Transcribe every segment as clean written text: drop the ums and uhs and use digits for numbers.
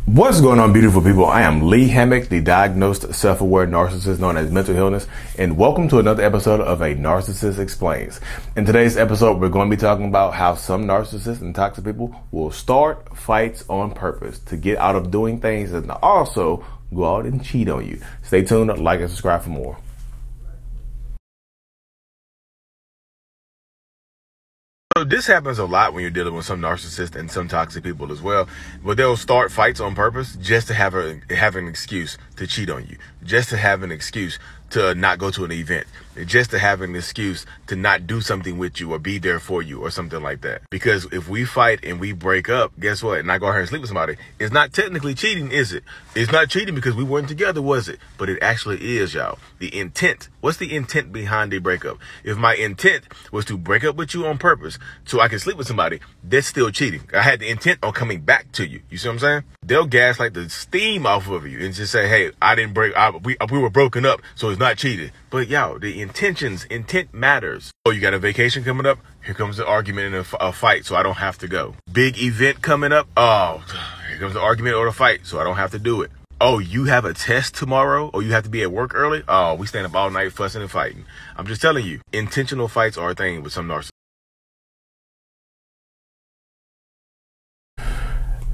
What's going on, beautiful people? I am Lee Hammock, the diagnosed self-aware narcissist known as mental illness, and welcome to another episode of A Narcissist Explains. In today's episode, we're going to be talking about how some narcissists and toxic people will start fights on purpose to get out of doing things and also go out and cheat on you. Stay tuned, like and subscribe for more. So this happens a lot when you're dealing with some narcissists and some toxic people as well, but they'll start fights on purpose just to have an excuse to cheat on you, just to have an excuse to not go to an event, just to have an excuse to not do something with you or be there for you or something like that. Because if we fight and we break up, guess what? And I go ahead and sleep with somebody, it's not technically cheating, is it? It's not cheating because we weren't together, was it? But it actually is, y'all. The intent. What's the intent behind the breakup? If my intent was to break up with you on purpose so I can sleep with somebody, that's still cheating. I had the intent on coming back to you. You see what I'm saying? They'll gaslight the steam off of you and just say, hey, we were broken up, so it's not cheating. But y'all, the intent matters. Oh, you got a vacation coming up? Here comes the argument and a fight, so I don't have to go. Big event coming up? Oh, here comes the argument or the fight, so I don't have to do it. Oh, you have a test tomorrow, or you have to be at work early? Oh, we stand up all night fussing and fighting. I'm just telling you, intentional fights are a thing with some narcissists.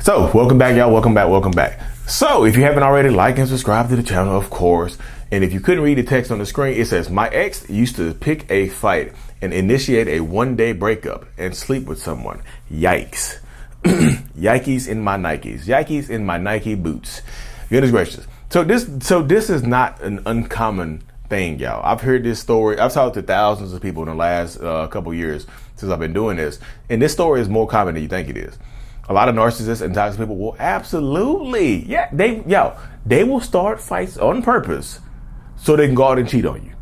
So, welcome back, y'all. Welcome back. So, if you haven't already, like and subscribe to the channel, of course. And if you couldn't read the text on the screen, it says, my ex used to pick a fight and initiate a one-day breakup and sleep with someone. Yikes. Yikes in my Nikes. Yikes in my Nike boots. Goodness gracious. So this is not an uncommon thing, y'all. I've heard this story. I've talked to thousands of people in the last couple years since I've been doing this. And this story is more common than you think it is. A lot of narcissists and toxic people will absolutely, they will start fights on purpose so they can go out and cheat on you.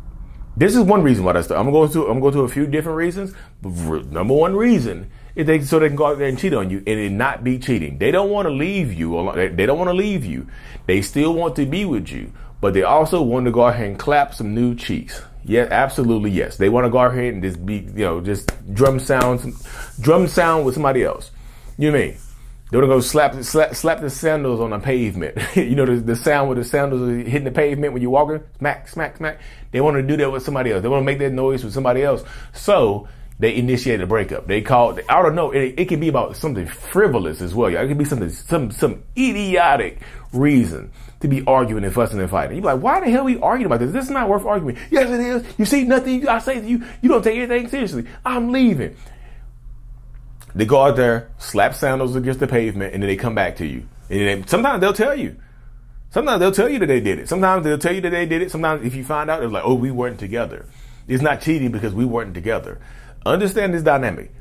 This is one reason why that's. I'm going to a few different reasons. But number one reason is so they can go out there and cheat on you and it not be cheating. They don't want to leave you alone. They don't want to leave you. They still want to be with you, but they also want to go ahead and clap some new cheeks. Yeah, absolutely, yes. They want to go ahead and just be, just drum sound with somebody else. You know what I mean? They want to go slap the sandals on the pavement. The sound with the sandals hitting the pavement when you're walking. Smack, smack, smack. They want to do that with somebody else. They want to make that noise with somebody else. So they initiate a breakup. They call, I don't know, it can be about something frivolous as well. It can be some idiotic reason to be arguing and fussing and fighting. You're like, why the hell are we arguing about this? This is not worth arguing. Yes, it is. You see, nothing I say to you, you don't take anything seriously. I'm leaving. They go out there, slap sandals against the pavement, and then they come back to you. And sometimes they'll tell you. Sometimes they'll tell you that they did it. Sometimes they'll tell you that they did it. Sometimes if you find out, it's like, oh, we weren't together. It's not cheating because we weren't together. Understand this dynamic.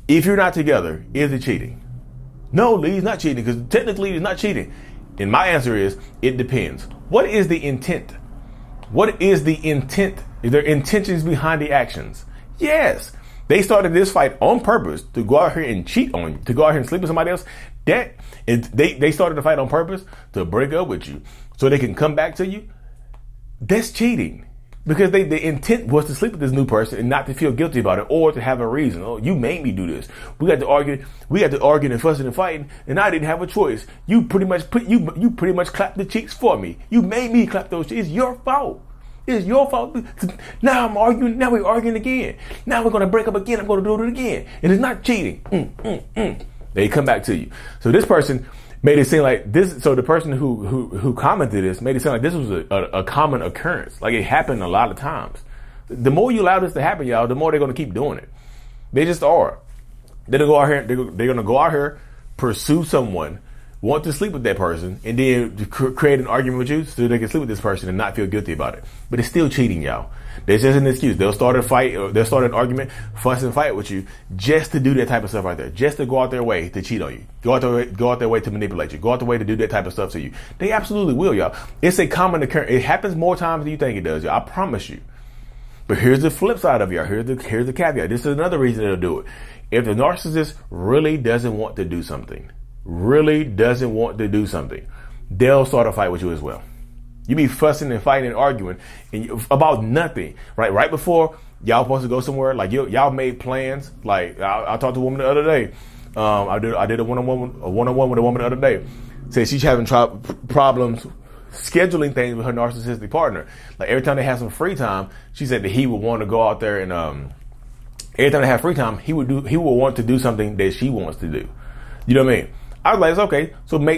If you're not together, is it cheating? No, Lee, it's not cheating because technically it's not cheating. And my answer is, it depends. What is the intent? What is the intent? Is there intentions behind the actions? Yes. They started this fight on purpose to go out here and cheat on you, to go out here and sleep with somebody else. They started the fight on purpose to break up with you so they can come back to you. That's cheating because the intent was to sleep with this new person and not to feel guilty about it or to have a reason. Oh, you made me do this. We got to argue and fussing and fighting, and I didn't have a choice. You pretty much clapped the cheeks for me. You made me clap those cheeks. It's your fault. It's your fault. Now I'm arguing. Now we're arguing again. Now we're going to break up again. I'm going to do it again. And it's not cheating. They come back to you. So this person made it seem like this. So the person who commented this made it sound like this was a common occurrence. Like it happened a lot of times. The more you allow this to happen, y'all, the more they're going to keep doing it. They just are. They're going to go out here. They're going to go out here, pursue someone, want to sleep with that person, and then create an argument with you so they can sleep with this person and not feel guilty about it. But it's still cheating, y'all. There's just an excuse. They'll start a fight, or they'll start an argument, fuss and fight with you just to do that type of stuff right there. Just to go out their way to cheat on you. Go out their way to manipulate you. Go out their way to do that type of stuff to you. They absolutely will, y'all. It's a common occurrence. It happens more times than you think it does, y'all. I promise you. But here's the flip side of y'all. Here's the caveat. This is another reason they'll do it. If the narcissist really doesn't want to do something, they'll start a fight with you as well. You be fussing and fighting and arguing about nothing, right? Right before y'all supposed to go somewhere, like y'all made plans. Like I talked to a woman the other day. I did a one-on-one with a woman the other day. said she's having problems scheduling things with her narcissistic partner. Like every time they have some free time, she said that he would want to go out there and every time they have free time, he would want to do something that she wants to do. You know what I mean? I was like, it's okay.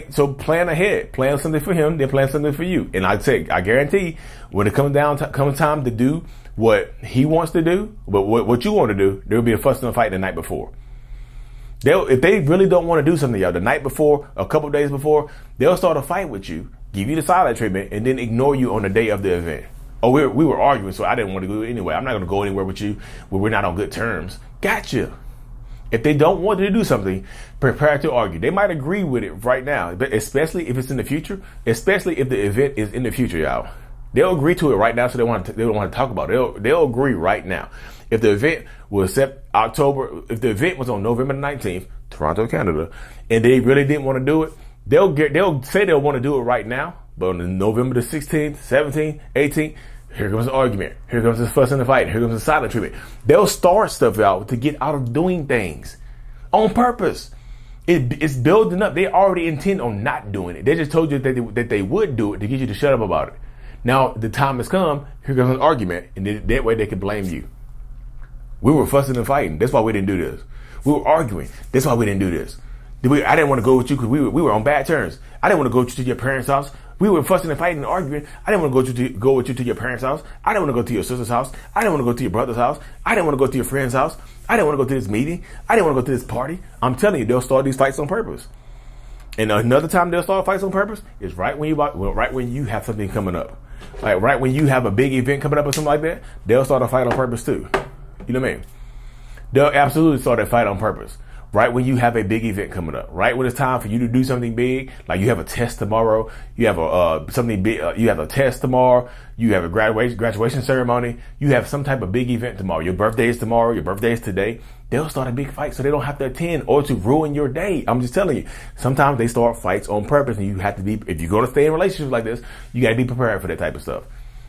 So plan ahead. Plan something for him, then plan something for you. And I guarantee when it comes time to do what he wants to do, but what you want to do, there will be a fuss and a fight the night before. If they really don't want to do something, y'all, the night before, a couple of days before, they'll start a fight with you, give you the silent treatment, and then ignore you on the day of the event. Oh, we were arguing, so I didn't want to go anyway. I'm not going to go anywhere with you where we're not on good terms. Gotcha. If they don't want to do something, prepare to argue. They might agree with it right now, but especially if it's in the future, especially if the event is in the future, y'all. They'll agree to it right now, so they don't want to talk about it. They'll agree right now. If the event was if the event was on November 19th, Toronto, Canada, and they really didn't want to do it, they'll say they'll want to do it right now, but on November the 16th, 17th, 18th, here comes an argument. Here comes this fuss and the fight. Here comes the silent treatment. They'll start stuff out to get out of doing things on purpose. It's building up. They already intend on not doing it. They just told you that they would do it to get you to shut up about it. Now the time has come. Here comes an argument, and that way they can blame you. We were fussing and fighting. That's why we didn't do this. We were arguing. That's why we didn't do this. I didn't want to go with you because we were on bad terms. I didn't want to go to your parents' house. We were fussing and fighting and arguing. I didn't want to go with you to your parents' house. I didn't want to go to your sister's house. I didn't want to go to your brother's house. I didn't want to go to your friend's house. I didn't want to go to this meeting. I didn't want to go to this party. I'm telling you, they'll start these fights on purpose. And another time they'll start fights on purpose is right when you have something coming up. Like right when you have a big event coming up or something like that, they'll start a fight on purpose too. You know what I mean? They'll absolutely start a fight on purpose. Right when you have a big event coming up, right when it's time for you to do something big, like you have a test tomorrow, you have something big, you have a test tomorrow, you have a graduation ceremony, you have some type of big event tomorrow. Your birthday is tomorrow, your birthday is today. They'll start a big fight so they don't have to attend or to ruin your day. I'm just telling you, sometimes they start fights on purpose, and you have to be, if you're going to stay in relationships like this, you got to be prepared for that type of stuff.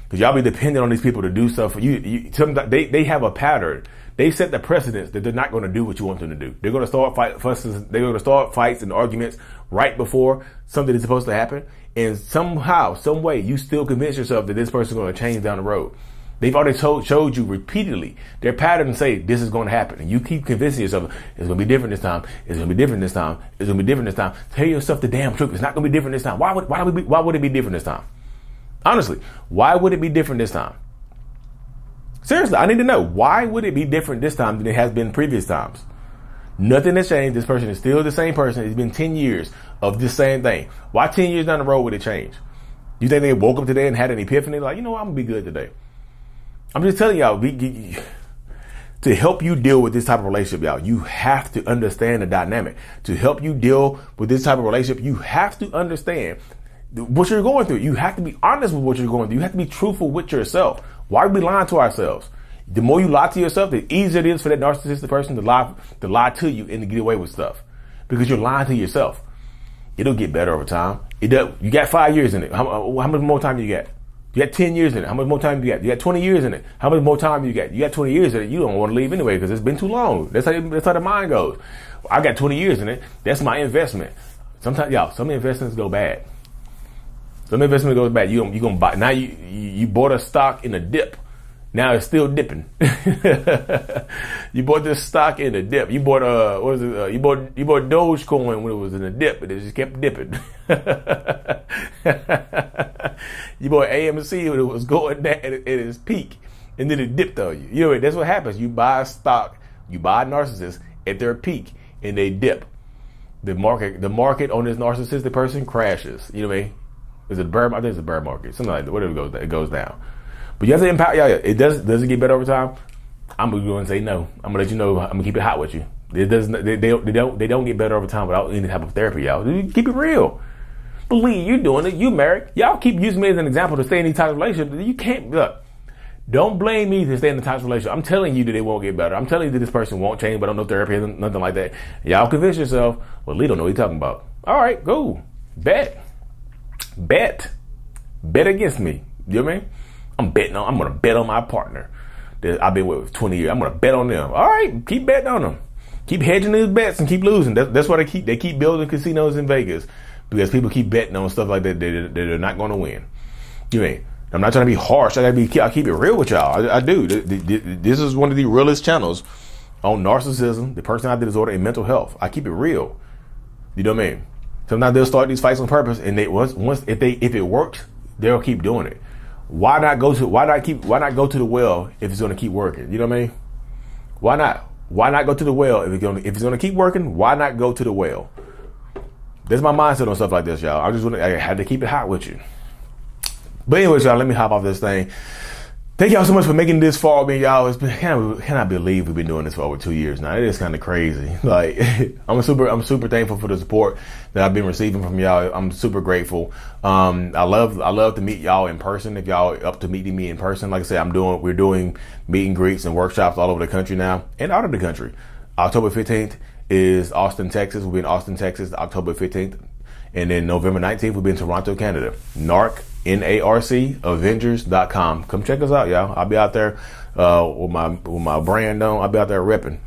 Because y'all be dependent on these people to do stuff for you. They have a pattern. They set the precedence that they're not going to do what you want them to do. They're going to start They're going to start fights and arguments right before something is supposed to happen. And somehow, some way, you still convince yourself that this person is going to change down the road. They've already showed you repeatedly their pattern and say this is going to happen. And you keep convincing yourself it's going to be different this time. It's going to be different this time. It's going to be different this time. Tell yourself the damn truth. It's not going to be different this time. Why would it be different this time? Honestly, why would it be different this time? Seriously, I need to know, why would it be different this time than it has been previous times? Nothing has changed. This person is still the same person. It's been 10 years of this same thing. Why 10 years down the road would it change? You think they woke up today and had an epiphany? Like, you know what, I'm going to be good today. I'm just telling y'all, to help you deal with this type of relationship, y'all, you have to understand the dynamic. To help you deal with this type of relationship, you have to understand what you're going through. You have to be honest with what you're going through. You have to be truthful with yourself. Why are we lying to ourselves? The more you lie to yourself, the easier it is for that narcissistic person to lie to you and to get away with stuff. Because you're lying to yourself. It'll get better over time. You got 5 years in it. How much more time you got? You got 10 years in it. How much more time you got? You got 20 years in it. How much more time you got? You got 20 years in it. You don't want to leave anyway because it's been too long. That's how the mind goes. I got 20 years in it. That's my investment. Sometimes, y'all, some investments go bad. Some investment goes bad. You gonna buy now. You bought a stock in a dip. Now it's still dipping. You bought this stock in a dip. You bought you bought Dogecoin when it was in a dip, but it just kept dipping. You bought AMC when it was going down at its peak, and then it dipped on you. You know, that's what happens. You buy a stock, you buy a narcissist at their peak, and they dip. The market on this narcissistic person crashes. You know what I mean? Is it a bear? I think it's a bear market. Something like that. Whatever it goes down. But you have to empower. Yeah. It does it get better over time? I'm gonna go and say no. I'm gonna let you know. I'm gonna keep it hot with you. It doesn't. They don't get better over time without any type of therapy, y'all. Keep it real. Believe you're doing it. You married. Y'all keep using me as an example to stay in these types of relationships. You can't. Look. Don't blame me to stay in the types of relationship. I'm telling you that it won't get better. I'm telling you that this person won't change, but I don't know therapy, nothing like that. Y'all convince yourself. Well, Lee don't know what he's talking about. All right, go. Bet against me. You know what I mean? I'm going to bet on my partner that I've been with 20 years. I'm going to bet on them. All right, keep betting on them. Keep hedging these bets and keep losing. That's why they keep building casinos in Vegas. because people keep betting on stuff like that they're not going to win. You mean, I'm not trying to be harsh. I keep it real with y'all. I do. This is one of the realest channels on narcissism, the personality disorder, and mental health. I keep it real. You know what I mean? Sometimes they'll start these fights on purpose, and if it works, they'll keep doing it. Why not go to the well if it's going to keep working? You know what I mean? Why not? Why not go to the well if it's going to keep working? Why not go to the well? That's my mindset on stuff like this, y'all. I had to keep it hot with you. But anyways, y'all, let me hop off this thing. Thank y'all so much for making this far, man, y'all. It's been, cannot believe we've been doing this for over 2 years now. It is kind of crazy. Like, I'm super thankful for the support that I've been receiving from y'all. I'm super grateful. I love to meet y'all in person. If y'all are up to meeting me in person, like I said, we're doing meet and greets and workshops all over the country now and out of the country. October 15th is Austin, Texas. We'll be in Austin, Texas, October 15th. And then November 19th, we'll be in Toronto, Canada. NARC, Avengers.com. Come check us out, y'all. I'll be out there with my brand on. I'll be out there repping.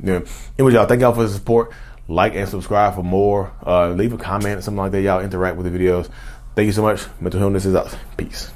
Anyway, y'all, thank y'all for the support. Like and subscribe for more. Leave a comment, something like that. Y'all interact with the videos. Thank you so much. Mental Illness is out. Peace.